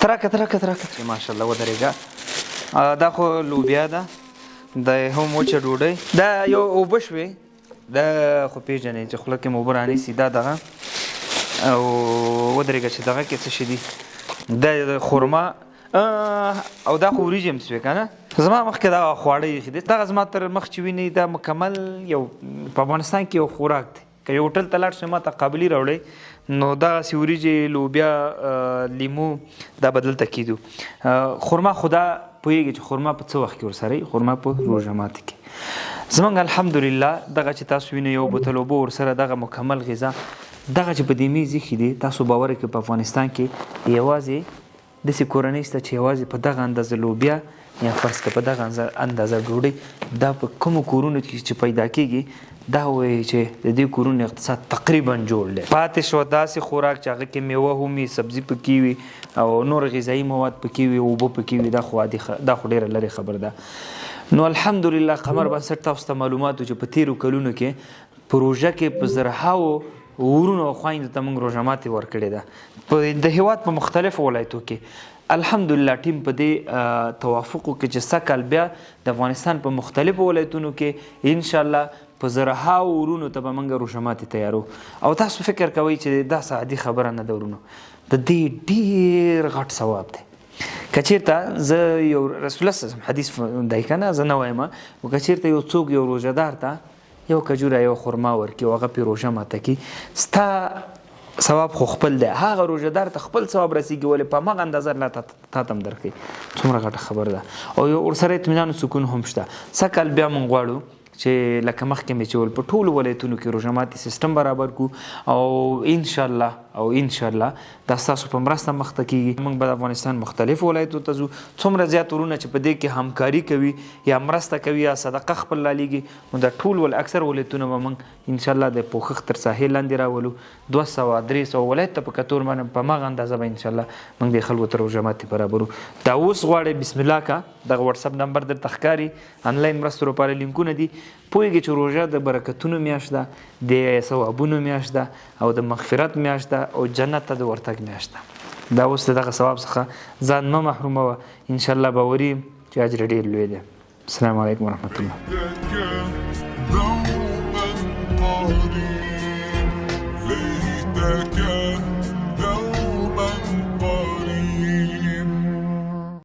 تراکه ماشاءالله ودرېږه. دا خو لوبیا ده، دا هم وچه ډوډۍ، دا یو اوبه شوې، دا خو پېژنې چې خوله کې مو اوبه رانیسي، دا دغه او ودرېږه چې دغه کې څه شي دي، دا خرما او دا خو وریجې هم سوې که نه. زما مخکې دغه خواړه ایښي دي، دغه زما تر مخ چې وینئ دا مکمل یو په افغانستان کې یو خوراک دی. که یو هوټل ته لاړ شئ ما ته قابلي راوړئ نو دغسې وریجې، لوبیا، لیمو دا به دلته کېدو. خرما خو دا پوهېږي چې خرما په څه وخت کې ورسره وي، خرما په روژه ماتي کې. زمونږ الحمدلله دغه چې تاسو وینئ یو بوتل اوبه ورسره دغه مکمل غذا، دغه چې په دې میز ایښي دي، تاسو باور وکړئ په افغانستان کې یوازې داسې کورنۍ شته چې یوازې په دغه اندازه لوبیا یا فرض کړه په دغه اندازه ډوډۍ دا په کومو کورونو کې چې پیدا کېږي، دا وایي چې د دې کورونو اقتصاد تقریبا جوړ دی. پاتې شوه داسې خوراک چې هغه کې میوه هم وي، سبزي پکې وي او نور غذایي مواد پکې وي، اوبه پکې وي، دا خو ډېره لرې خبر ده. نو الحمدلله قمر بنسټ تاسو ته معلومات چې په تېرو کلونو کې په روژه کې په زرهاو ورونو او خویندو ته موږ روژه ماتې ورکړې ده د هېواد په مختلفو ولایتو کې. الحمدلله ټیم په دې توافق وکړي چې سږ کال بیا د افغانستان په مختلفو ولایتونو کې انشاءالله په زرهاو ورونو ته به موږ روژه ماتې تیارو. او تاسو فکر کوئ چې دا عادي خبره نه ده ورونو، د دې ډېر غټ ثواب دی. که چېرته زه یو رسول الله صلی حدیث دی که نه، زه نه وایم، خو که چېرته یو څوک یو روژهدار ته یو کجوره یو خرما ورکړي او هغه پرې روژه ماته کړي، ستا ثواب خو خپل دی، هغه روژهدار ته خپل ثواب رسېږي، ولې په هماغه اندازه الله تا ته هم درکوي. څومره غټه خبره ده. او یو ورسره اطمینان و سکون هم شته. سږ کال بیا موږ غواړو چې لکه مخکې مې چې ول په ټولو ولایتونو کې روژه ماتي سیستم برابر کړو او انشاءالله دا ستاسو په مرسته مخته کېږي. موږ به د افغانستان مختلفو ولایتو ته ځو، څومره زیات ورونه چې په دې کې همکاري کوي یا مرسته کوي یا صدقه خپل رالېږي، نو دا ټول اکثر ولایتونه به موږ انشاءالله د پوښښ تر ساحې لاندې راولو. 200-300 ولایت ته په کتور باندې په هماغه اندازه به انشاءالله موږ د خلکو ته روژه ماتي برابرو. دا اوس غواړئ بسم الله کا دغه وټساپ نمبر درته ښکاري، آنلاین مرستو لپاره لینکونه دي. پوهېږي چې روژه د برکتونو میاشت ده، د ثوابونو میاشت ده او د مغفرت میاشت ده او جنت ته د ورتګ میاشت ده. دا اوس د دغه ثواب څخه ځان مه محروموه، انشاءالله باوري یم چې اجر ډېر لوی دی. السلام علیکم ورحمة الله.